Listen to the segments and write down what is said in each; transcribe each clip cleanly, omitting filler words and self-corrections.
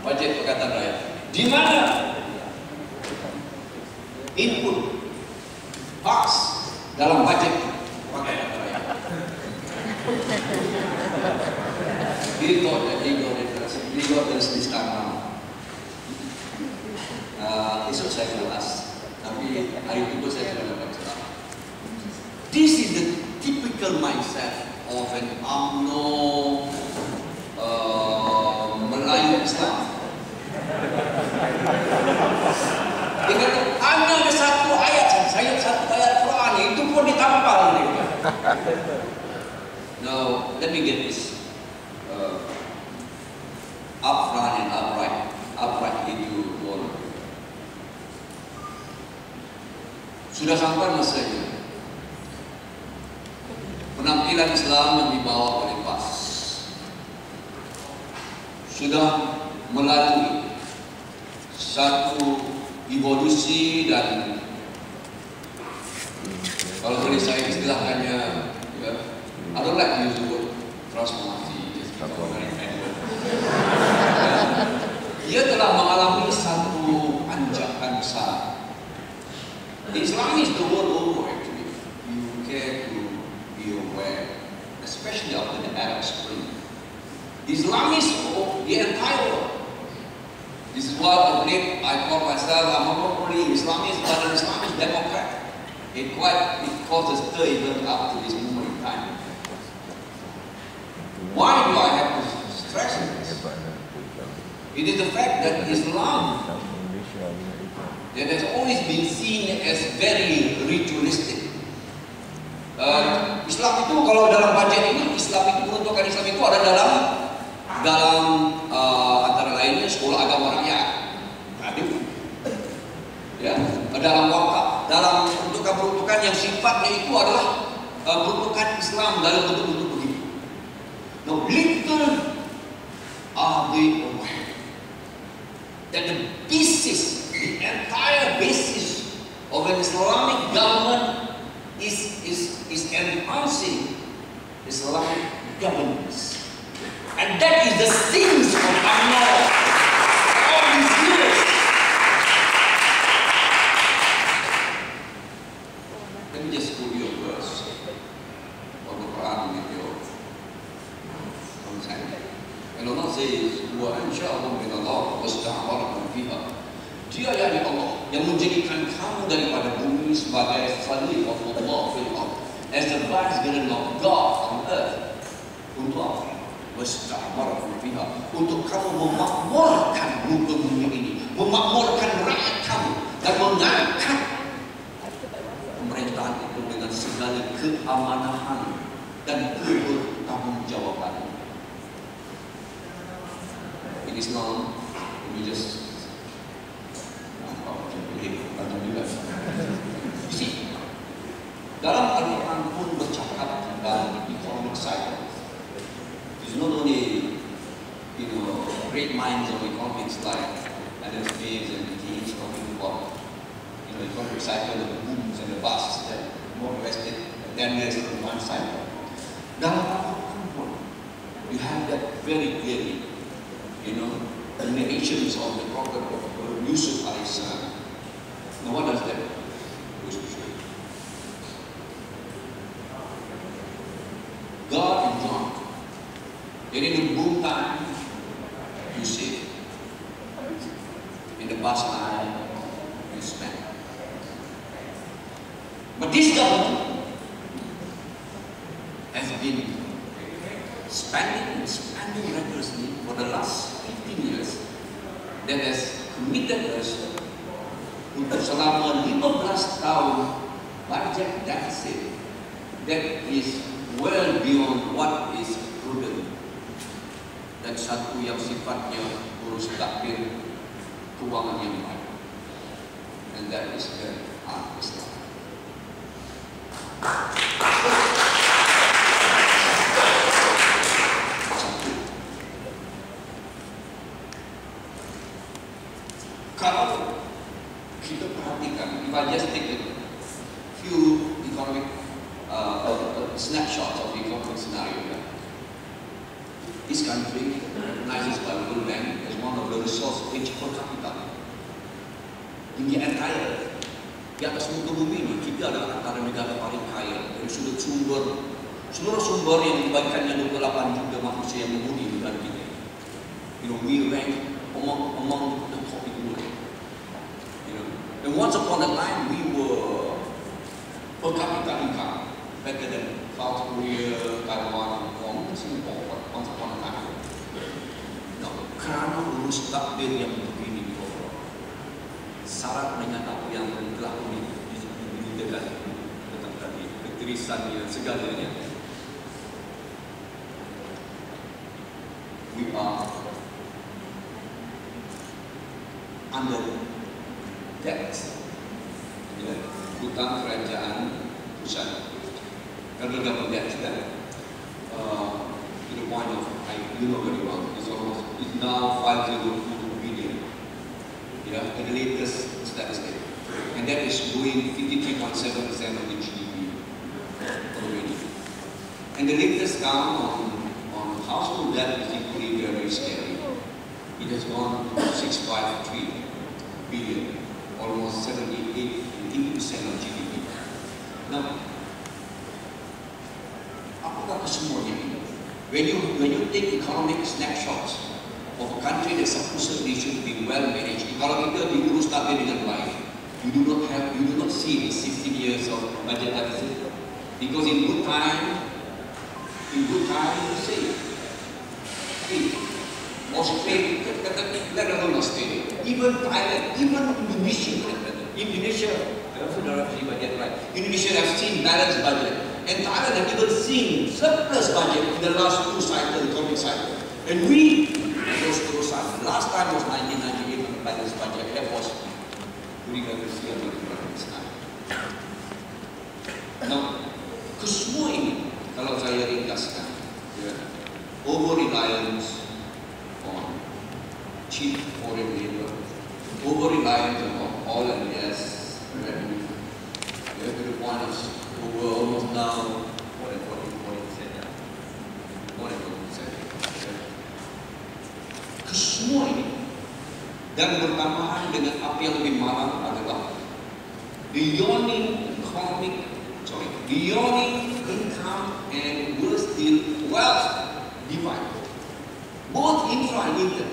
Budget Pakatan Rakyat. Di mana input PAS dalam budget Pakatan Rakyat? Digo dari sekarang. Esok saya kelas, tapi hari itu saya sudah dapat ceramah. This is the typical mindset of an UMNO Melayu Islam. Dia kata, hanya ada satu ayat Quran, itu pun ditampal. Now, let me get this upfront and upright. Upright itu boleh. Sudah sampai masanya penampilan Islam yang dibawa oleh PAS sudah melalui satu evolusi dan kalau boleh saya istilahkannya, I don't like to use the word transformasi. Dia telah mengalami satu anjakan besar. Islam is the world over actually. You care to be aware, especially after the Arab Spring. Islam is the entire world. This is what I believe. I call myself a monopoly Islamist, but an Islamist Democrat. It causes stir even up to this moment in time. Why do I have to stress this? It is the fact that Islam that has always been seen as very ritualistic. Islam itu kalau dalam budget ini, Islam itu peruntukan Islam itu ada dalam antara lainnya sekolah agama rakyat, ya, dalam wakaf, dalam peruntukan yang sifatnya itu adalah peruntukan Islam dalam bentuk-bentuk begitu. Now, little are they aware that the basis, the entire basis of an Islamic government is enhancing Islamic governance. And that is the sins of Allah all these years. Let me just quote you a verse of the Quran with your consent. And Allah says, وَأَنْشَأَهُمْ مِنَ اللَّهِ وَاسْتَعْمَرَهُمْ فِيهَا. Dia yakni Allah yang menjadikan kamu daripada bumi sebagai khalifah Allah fil ardh, as the vicegerent of God on earth. Untuk apa? Wasta'marakum fiha, untuk kamu memakmurkan muka bumi ini, memakmurkan rakyat kamu dan mengangkat pemerintahan itu dengan segala keamanahan dan kebertanggungjawaban. In Islam, we just dalam Al-Quran pun bercakap tentang economic cycle. It's not only, great minds of economics like Adam Smith and Keynes talking about, economic cycle of the booms and the busts that more or less then there's one cycle. Dalam Al-Quran pun, you have that very clearly. The narrations of the Prophet Yusuf a.s. Now what does that show? God in John. In the boom time, you save. In the bust time, you spend. But this government has been spending recklessly for the last 15 years. That has committed us untuk selama 15 tahun budget deficit that is well beyond what is prudent, dan satu yang sifatnya urus takdir keuangan yang baik, and that is the Islam. Kalau kita perhatikan, if I just take a few economic snapshots of the economic scenario, this country recognizes by the World Bank as one of the storage per capita. In the entire, di atas muka bumi ini, kita adalah antara negara paling kaya dari sudut seluruh sumber yang dibagikannya 28 juta manusia yang menghuni negara kita. You know, we rank among the top in the world. You know, and once upon a time we were per capita income better than South Korea, Taiwan, Hong Kong, Singapore. Once upon a time. Nah, karena urus takdir yang begini, syarat dengan apa yang telah dinyatakan tentang tadi, keterisannya, segalanya. We are under debt, ya, hutang kerajaan pusat. Karena double debt that to the point of, you know very well, it's now 502 billion. Yeah, the latest statistic, and that is growing 53.7% of the GDP already. And the latest count on household debt is equally very scary. It has gone to 653 billion, almost 78% of GDP. Now, apakah kesemuanya ini? When you take economic snapshots of a country that supposedly should be well managed, kalau kita diurus takdir dengan baik, you do not see the 16 years of budget deficit, because in good time you save. Australia, let alone Australia, even Thailand, even Indonesia, Indonesia have seen balanced budget, and Thailand have even seen surplus budget in the last two cycles, economic cycle, and we. Last time was 1998 balanced budget. That was during the this time. Now, kesemua ini kalau saya ringkaskan, over reliance on cheap foreign labor, over reliance on oil and gas revenue, to the point of over almost now more than 40%. More than 40%. Semua ini dan bertambahan dengan apa yang lebih malang adalah the yawning income and worse still wealth divide, both infra and inter.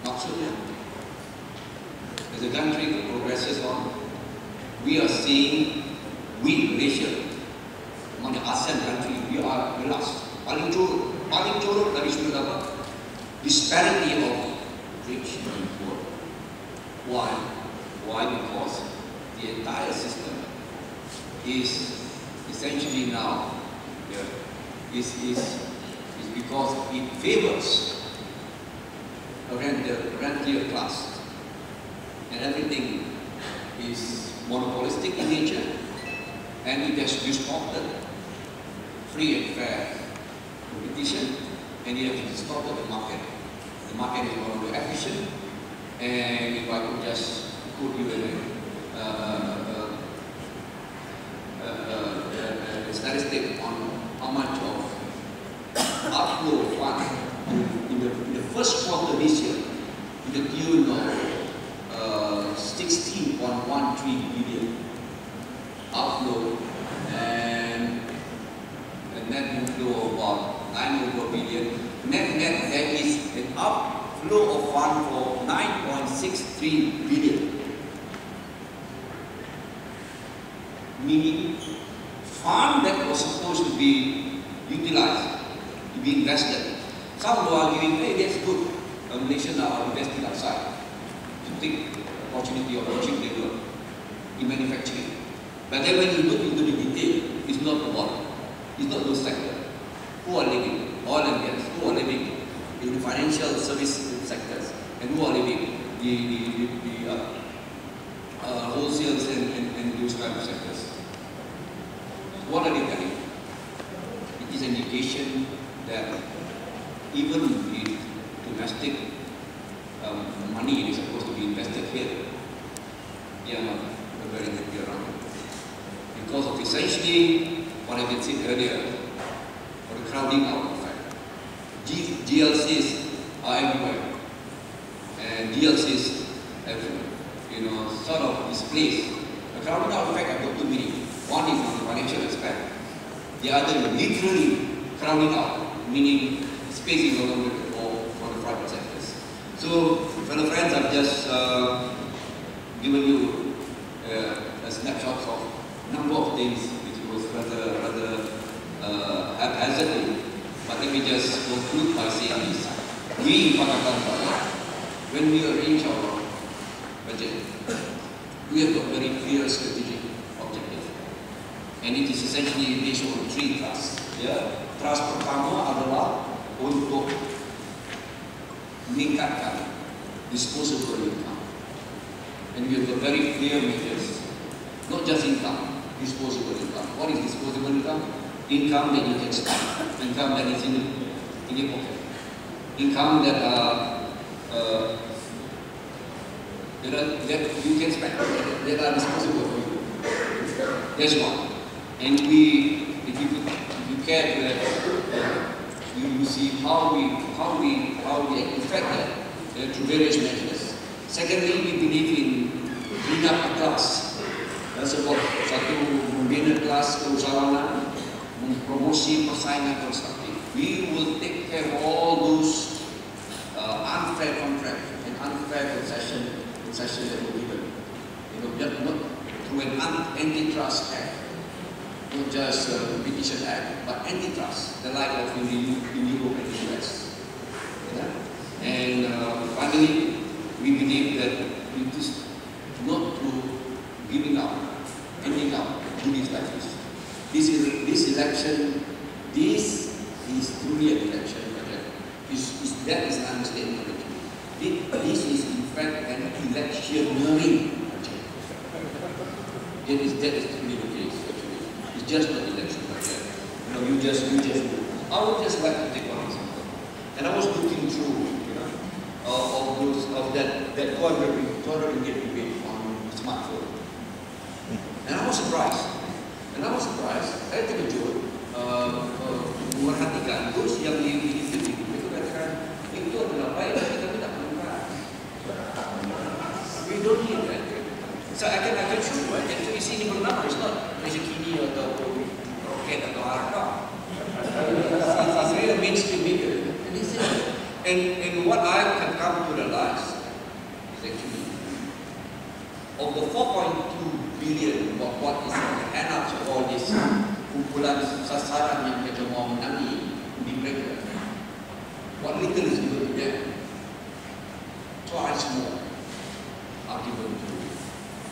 Maksudnya, as the country progresses on, we are seeing Malaysia among the ASEAN country, we are the last. Paling curut dari sudut apa? Disparity of rich and poor. Why? Why? Because the entire system is essentially now is because it favors the rentier class, and everything is monopolistic in nature, and it has distorted free and fair competition, and it has distorted the market. The market is no longer efficient, and if I could just put you in a statistic on how much of outflow of funds in the first quarter this year, to the tune of 16.13 billion outflow, and a net inflow of about 9 over billion. Net there is an outflow of fund for 9.63 billion. Meaning, fund that was supposed to be utilized, to be invested. Some were arguing, hey, that's good. Malaysians are investing outside to take the opportunity of cheap labor in manufacturing. But then when you look into the detail, it's not those sectors. Who are living? Oil and gas. Who are living in the financial service sectors? And who are living the wholesales and those kind of sectors? What are they telling? It is an indication that even the domestic money is supposed to be invested here, they are not very happy around. Because of essentially what I had said earlier, or the crowding out effect. GLCs are everywhere, and DLCs everywhere. You know, sort of displays. The crowding out effect I've got two meanings. One is on the financial aspect. The other is literally crowding out, meaning space is no longer for the private sectors. So, fellow friends, I've just given you a snapshot of number of things which was rather haphazardly. But let me just conclude by saying this. We in Pakatan Raya, when we arrange our budget, we have got very clear strategic objective. And it is essentially based on three thrusts. Yeah. Thrust pertama adalah untuk meningkatkan disposable income. And we have got very clear measures. Not just income, disposable income. What is disposable income? Income that you can spend, income that is in your pocket, income that you can spend, that are disposable for you. That's one. And if you care to have, you see how we affect that through various measures. Secondly, we believe in bring up a class. That's about satu membina kelas keusahawanan, mempromosi persaingan konstruktif. We will take care of all those unfair contract and unfair concession that were given. You know, not through an antitrust act, not just a competition act, but antitrust, the like of in Europe and the US. Yeah? And finally, we believe that it is not through giving up, ending up goodies like this. This election, this is truly an election budget. That is an understatement. This is in fact an electionary budget. That is truly the case actually. It's just not election budget. You know, you just I would just like to take one example. And I was looking through, you know, of that 200 ringgit rebate on smartphone. And I was surprised. Saya terkejut memerhatikan terus yang di itu katakan itu adalah baik tapi kami tak perlukan. We don't need that. So I can show you. Jadi sini bernama it's not rezeki atau roket atau harga. It's really a mainstream media. And what I can come to realize is actually of the 4.2 billion what is end up to all this kumpulan sasaran yang mereka mau menangi di mereka, what little is given to them twice more are given to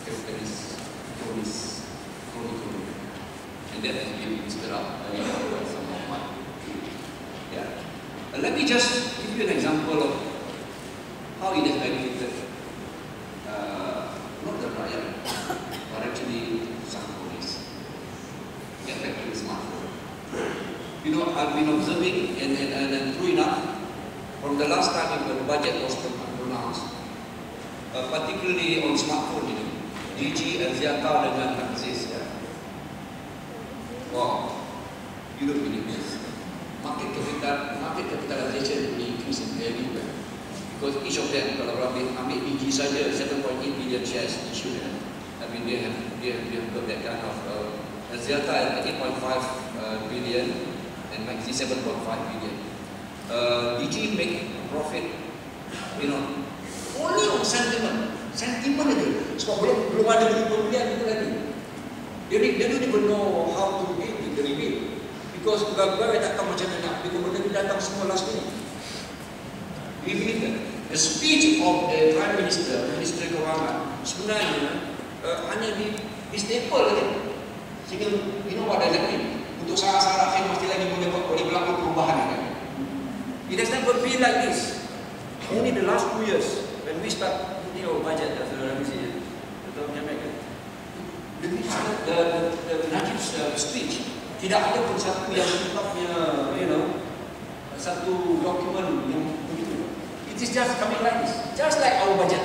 capitalists, cronies, and that has been stirred up by some of my. Yeah. Let me just give you an example of how it has benefited not the rakyat, but actually some police. Get back to the smartphone. You know, I've been observing, and true enough, from the last time the budget was pronounced, particularly on smartphone, you know, DG Aziata dengan Aziz, ya. Wow, you don't believe this. Market capitalization will increase everywhere. Because each of them, kalau ambil DG saja, 7.8 billion shares issued. I mean, they have got that kind of Aziata at 8.5 billion and Maxi 7.5 billion. DG make profit, you know, only on sentiment aja. Sebab belum ada duit pembelian itu lagi. They don't even know how to give the rebate. Because pegawai tak tahu macam mana, bila benda datang semua last minute. We believe that. The speech of the Prime Minister, Minister Kewangan, sebenarnya hanya di staple lagi. Sehingga, you know what does that mean? Untuk sarah-sarah kan mesti lagi boleh berlaku perubahan kan? It has never been like this. Only the last 2 years when we start putting our budget as the Najib speech, tidak ada pun satu yang sifatnya, you know, satu dokumen yang begitu. It is just coming like this, just like our budget.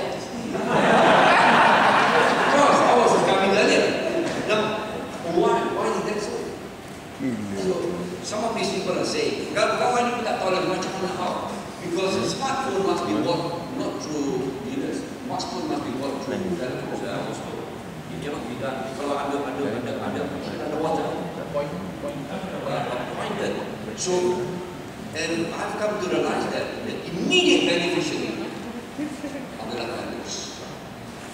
Because ours is coming earlier. Now, why is that so? So some of these people are saying, kalau ini kita tahu kalau lagi macam mana how? Because a smartphone must be bought not through dealers. Smartphone must be bought through telcos also. It cannot be done. Kalau ada water, pointed. So, and I've come to realize that the immediate beneficiary adalah telcos.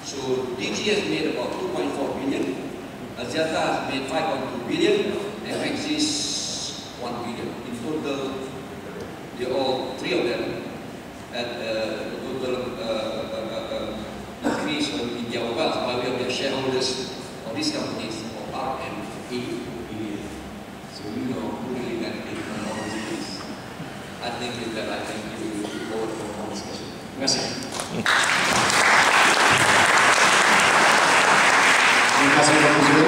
So DG has made about 2.4 billion, Axiata has made 5.2 billion, and Maxis 1 billion. In total, they all, three of them, had the total increase in their wealth by way of their shareholders of these companies of RM 8 billion. So you know who really benefit from all these things. I think with that I can give you forward for more discussion. Terima kasih. Terima kasih, Pak Presiden.